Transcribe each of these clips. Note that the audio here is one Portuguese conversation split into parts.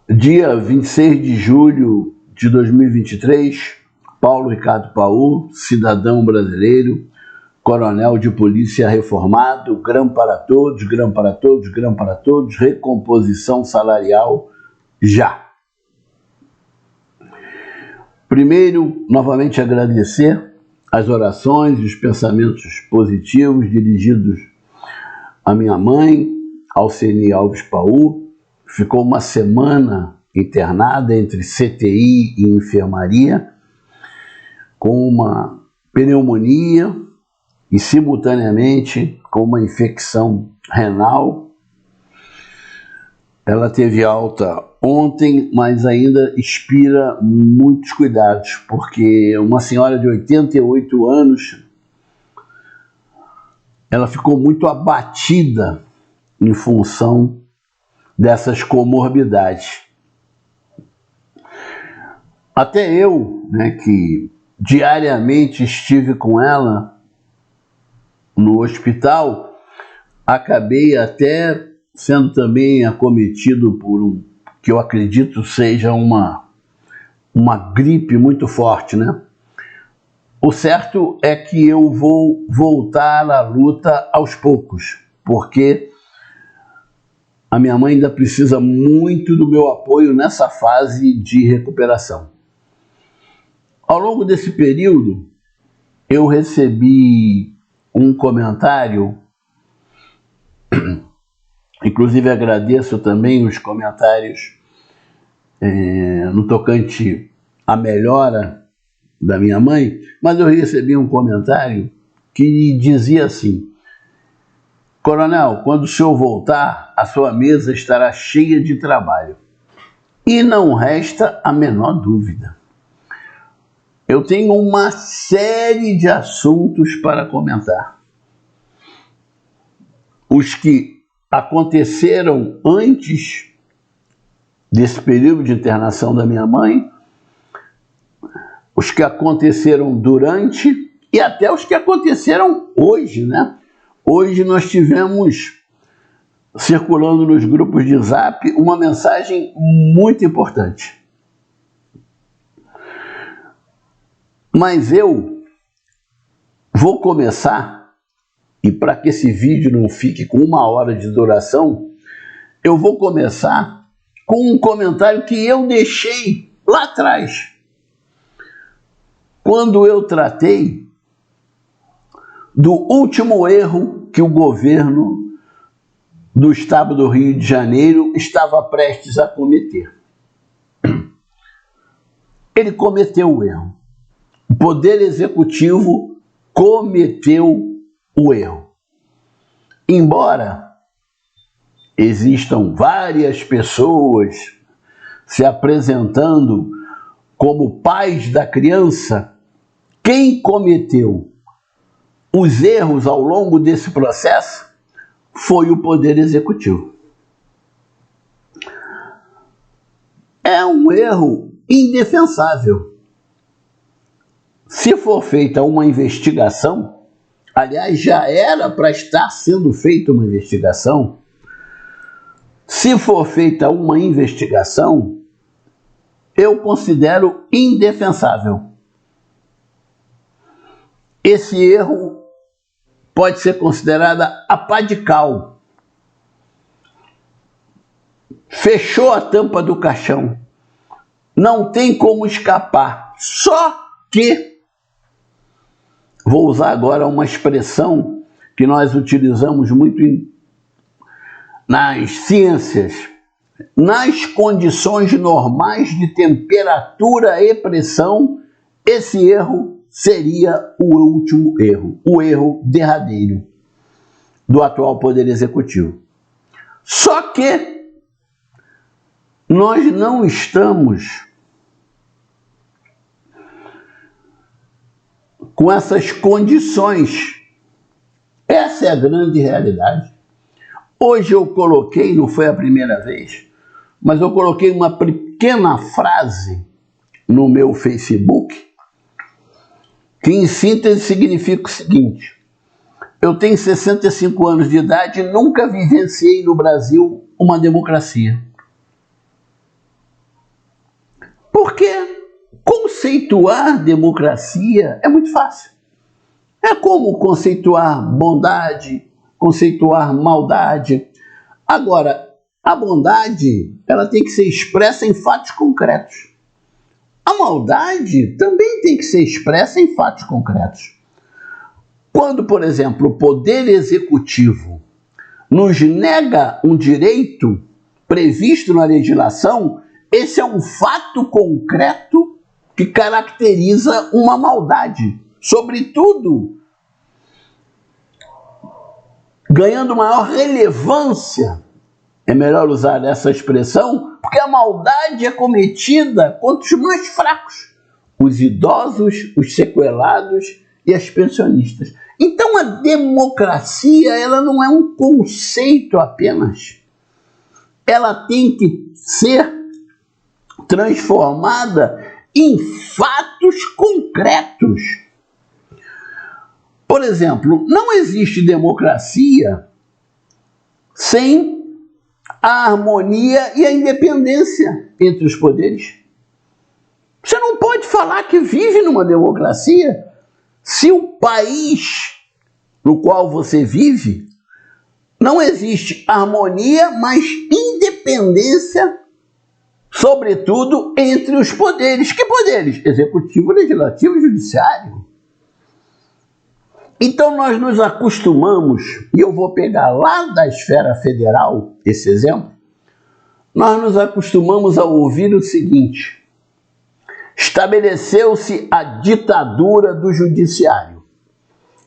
Dia 26 de julho de 2023, Paulo Ricardo Paul, cidadão brasileiro, coronel de polícia reformado, grão para todos, grão para todos, grão para todos, recomposição salarial já. Primeiro, novamente agradecer as orações e os pensamentos positivos dirigidos à minha mãe, Alceni Alves Paul. Ficou uma semana internada entre CTI e enfermaria, com uma pneumonia e, simultaneamente, com uma infecção renal. Ela teve alta ontem, mas ainda inspira muitos cuidados, porque uma senhora de 88 anos, ela ficou muito abatida em função dessas comorbidades. Até eu, que diariamente estive com ela no hospital, acabei até sendo também acometido por que eu acredito seja uma gripe muito forte, O certo é que eu vou voltar à luta aos poucos, porque a minha mãe ainda precisa muito do meu apoio nessa fase de recuperação. Ao longo desse período, eu recebi um comentário, inclusive agradeço também os comentários no tocante à melhora da minha mãe, mas eu recebi um comentário que dizia assim: Coronel, quando o senhor voltar, a sua mesa estará cheia de trabalho. E não resta a menor dúvida. Eu tenho uma série de assuntos para comentar. Os que aconteceram antes desse período de internação da minha mãe, os que aconteceram durante e até os que aconteceram hoje, Hoje nós tivemos, circulando nos grupos de Zap, uma mensagem muito importante. Mas eu vou começar, e para que esse vídeo não fique com 1 hora de duração, eu vou começar com um comentário que eu deixei lá atrás, quando eu tratei do último erro que o governo do estado do Rio de Janeiro estava prestes a cometer. Ele cometeu o erro. O Poder Executivo cometeu o erro. Embora existam várias pessoas se apresentando como pais da criança, quem cometeu os erros ao longo desse processo foi o Poder Executivo. É um erro indefensável. Se for feita uma investigação, aliás, já era para estar sendo feita uma investigação, se for feita uma investigação, eu considero indefensável. Esse erro pode ser considerada a pá de cal. Fechou a tampa do caixão. Não tem como escapar. Só que, vou usar agora uma expressão que nós utilizamos muito nas ciências, nas condições normais de temperatura e pressão, esse erro seria o último erro, o erro derradeiro do atual Poder Executivo. Só que nós não estamos com essas condições. Essa é a grande realidade. Hoje eu coloquei, não foi a primeira vez, mas eu coloquei uma pequena frase no meu Facebook, que em síntese significa o seguinte: eu tenho 65 anos de idade e nunca vivenciei no Brasil uma democracia. Porque conceituar democracia é muito fácil. É como conceituar bondade, conceituar maldade. Agora, a bondade, ela tem que ser expressa em fatos concretos. A maldade também tem que ser expressa em fatos concretos. Quando, por exemplo, o poder executivo nos nega um direito previsto na legislação, esse é um fato concreto que caracteriza uma maldade. Sobretudo, ganhando maior relevância, é melhor usar essa expressão, porque a maldade é cometida contra os mais fracos, os idosos, os sequelados e as pensionistas. Então a democracia, ela não é um conceito apenas. Ela tem que ser transformada em fatos concretos. Por exemplo, não existe democracia sem a harmonia e a independência entre os poderes. Você não pode falar que vive numa democracia se o país no qual você vive não existe harmonia, mas independência, sobretudo entre os poderes. Que poderes? Executivo, legislativo e judiciário. Então nós nos acostumamos, e eu vou pegar lá da esfera federal esse exemplo, nós nos acostumamos a ouvir o seguinte: estabeleceu-se a ditadura do judiciário.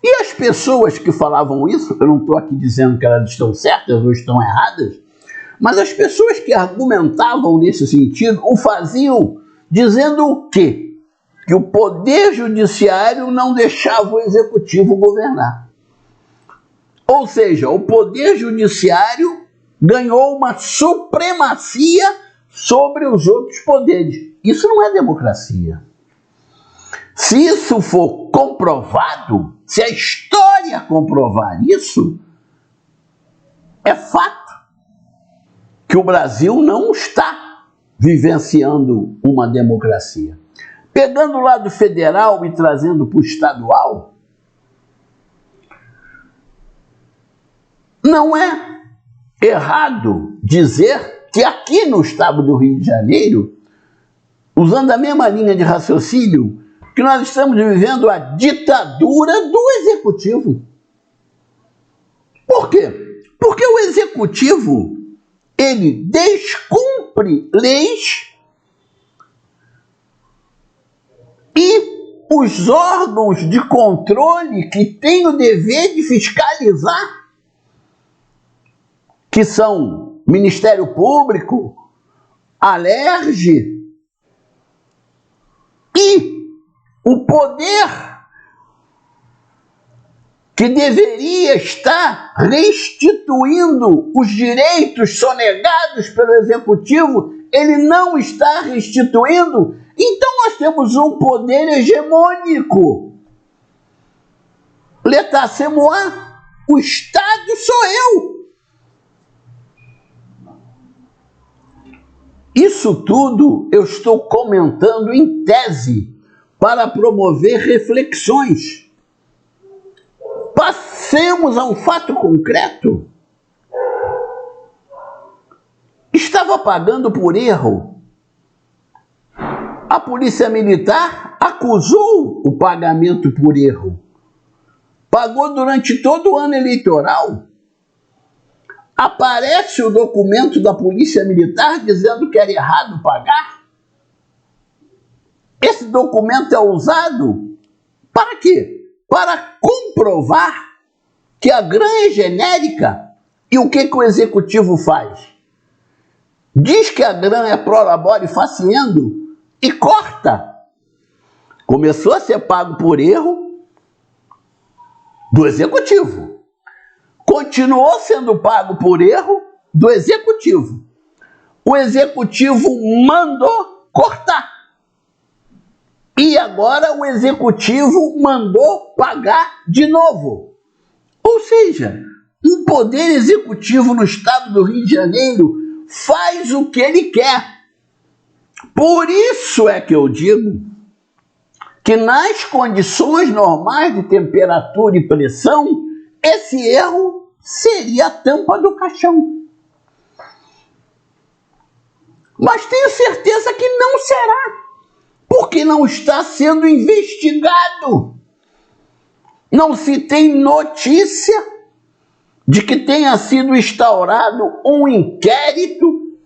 E as pessoas que falavam isso, eu não estou aqui dizendo que elas estão certas ou estão erradas, mas as pessoas que argumentavam nesse sentido o faziam dizendo o quê? Que o poder judiciário não deixava o executivo governar. Ou seja, o poder judiciário ganhou uma supremacia sobre os outros poderes. Isso não é democracia. Se isso for comprovado, se a história comprovar isso, é fato que o Brasil não está vivenciando uma democracia. Pegando o lado federal e trazendo para o estadual, não é errado dizer que aqui no estado do Rio de Janeiro, usando a mesma linha de raciocínio, que nós estamos vivendo a ditadura do executivo. Por quê? Porque o executivo, ele descumpre leis e os órgãos de controle que têm o dever de fiscalizar, que são Ministério Público, Alerj, e o poder que deveria estar restituindo os direitos sonegados pelo Executivo, ele não está restituindo. Então nós temos um poder hegemônico. L'état c'est moi. O Estado sou eu. Isso tudo eu estou comentando em tese para promover reflexões. Passemos a um fato concreto. Estava pagando por erro. A Polícia Militar acusou o pagamento por erro. Pagou durante todo o ano eleitoral. Aparece o documento da Polícia Militar dizendo que era errado pagar. Esse documento é usado para quê? Para comprovar que a grana é genérica. E o que o Executivo faz? Diz que a grana é pro labore faciendo e corta. Começou a ser pago por erro do Executivo. Continuou sendo pago por erro do Executivo. O Executivo mandou cortar. E agora o Executivo mandou pagar de novo. Ou seja, um poder executivo no estado do Rio de Janeiro faz o que ele quer. Por isso é que eu digo que nas condições normais de temperatura e pressão, esse erro seria a tampa do caixão. Mas tenho certeza que não será, porque não está sendo investigado. Não se tem notícia de que tenha sido instaurado um inquérito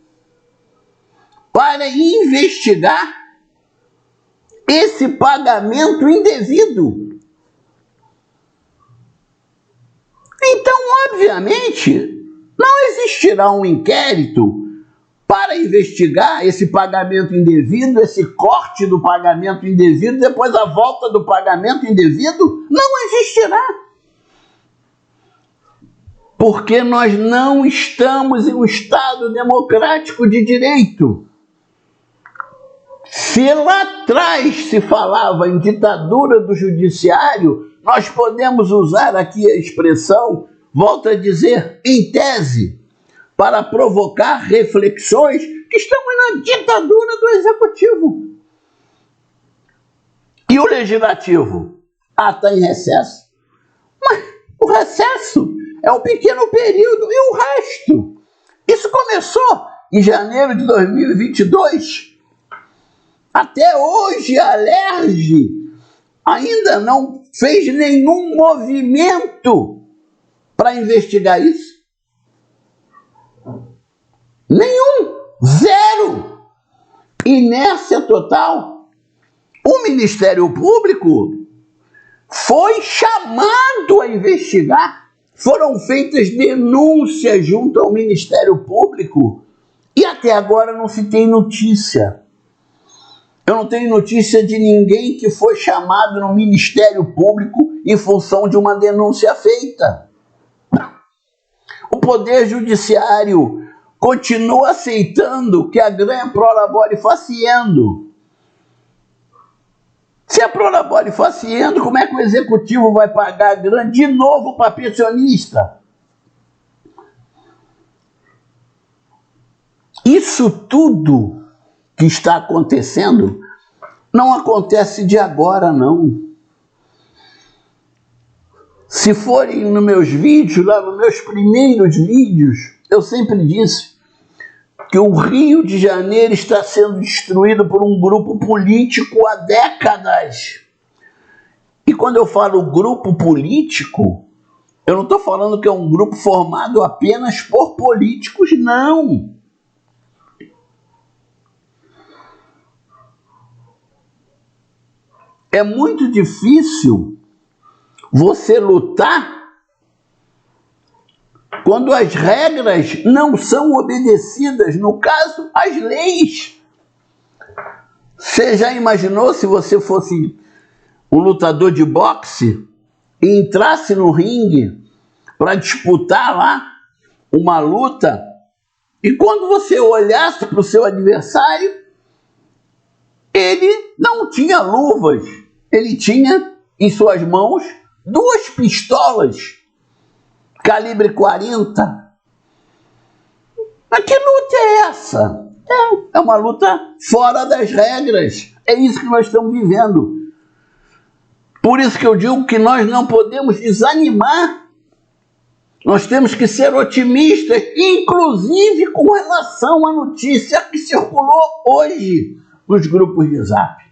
para investigar esse pagamento indevido. Então, obviamente, não existirá um inquérito para investigar esse pagamento indevido, esse corte do pagamento indevido, depois a volta do pagamento indevido, não existirá. Porque nós não estamos em um Estado democrático de direito. Se lá atrás se falava em ditadura do judiciário, nós podemos usar aqui a expressão, volto a dizer, em tese, para provocar reflexões que estamos na ditadura do executivo. E o legislativo? Está em recesso. Mas o recesso é um pequeno período e o resto? Isso começou em janeiro de 2022. Até hoje a Alerj ainda não fez nenhum movimento para investigar isso. Nenhum. Zero. Inércia total. O Ministério Público foi chamado a investigar. Foram feitas denúncias junto ao Ministério Público e até agora não se tem notícia. Eu não tenho notícia de ninguém que foi chamado no Ministério Público em função de uma denúncia feita. O Poder Judiciário continua aceitando que a grana prolabore faciendo. Se a prolabore faciendo, como é que o Executivo vai pagar a grana de novo para pensionista? Isso tudo que está acontecendo não acontece de agora, não. Se forem nos meus vídeos, lá nos meus primeiros vídeos, eu sempre disse que o Rio de Janeiro está sendo destruído por um grupo político há décadas. E quando eu falo grupo político, eu não estou falando que é um grupo formado apenas por políticos, não. É muito difícil você lutar quando as regras não são obedecidas, no caso, as leis. Você já imaginou se você fosse um lutador de boxe e entrasse no ringue para disputar lá uma luta e quando você olhasse para o seu adversário, ele não tinha luvas, ele tinha em suas mãos 2 pistolas calibre 40. Mas que luta é essa? É uma luta fora das regras. É isso que nós estamos vivendo. Por isso que eu digo que nós não podemos desanimar. Nós temos que ser otimistas, inclusive com relação à notícia que circulou hoje nos grupos de Zap.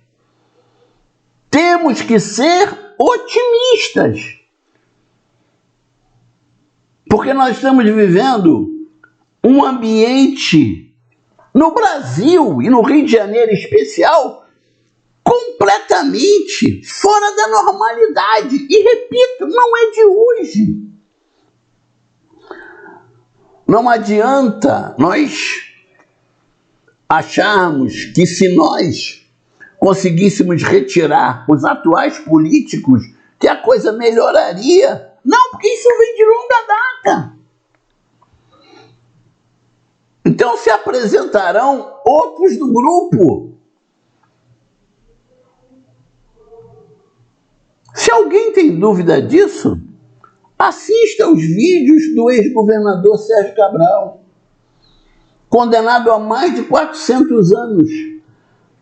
Temos que ser otimistas. Porque nós estamos vivendo um ambiente no Brasil e no Rio de Janeiro em especial completamente fora da normalidade. E repito, não é de hoje. Não adianta nós acharmos que se nós conseguíssemos retirar os atuais políticos, que a coisa melhoraria. Não, porque isso vem de longa data. Então se apresentarão outros do grupo. Se alguém tem dúvida disso, assista aos vídeos do ex-governador Sérgio Cabral, condenado a mais de 400 anos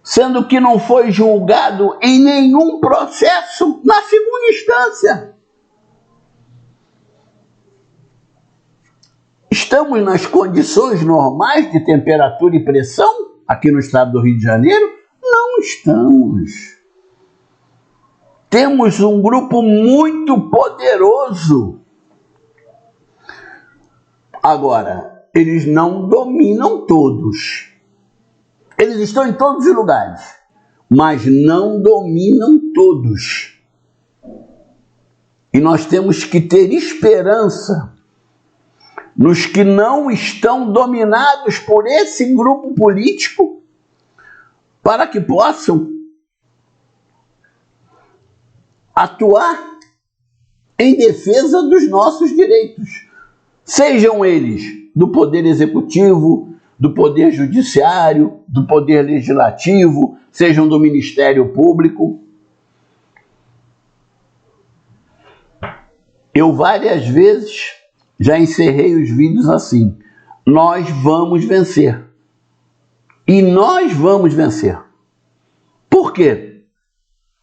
sendo que não foi julgado em nenhum processo na segunda instância. Estamos nas condições normais de temperatura e pressão aqui no estado do Rio de Janeiro? Não estamos. Temos um grupo muito poderoso. Agora, eles não dominam todos. Eles estão em todos os lugares, mas não dominam todos. E nós temos que ter esperança nos que não estão dominados por esse grupo político, para que possam atuar em defesa dos nossos direitos, sejam eles do Poder Executivo, do Poder Judiciário, do Poder Legislativo, sejam do Ministério Público. Eu várias vezes já encerrei os vídeos assim: nós vamos vencer. E nós vamos vencer. Por quê?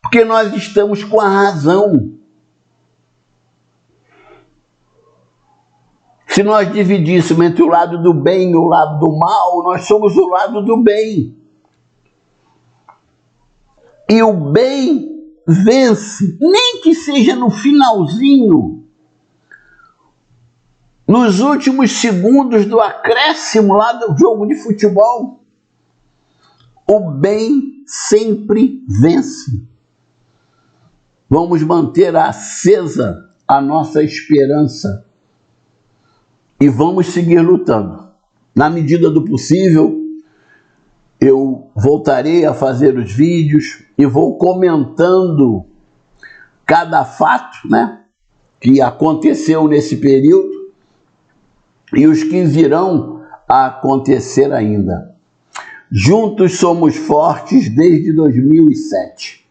Porque nós estamos com a razão. Se nós dividíssemos entre o lado do bem e o lado do mal, nós somos o lado do bem. E o bem vence, nem que seja no finalzinho, nos últimos segundos do acréscimo lá do jogo de futebol. O bem sempre vence. Vamos manter acesa a nossa esperança e vamos seguir lutando. Na medida do possível, eu voltarei a fazer os vídeos e vou comentando cada fato, né, que aconteceu nesse período e os que virão a acontecer ainda. Juntos somos fortes desde 2007.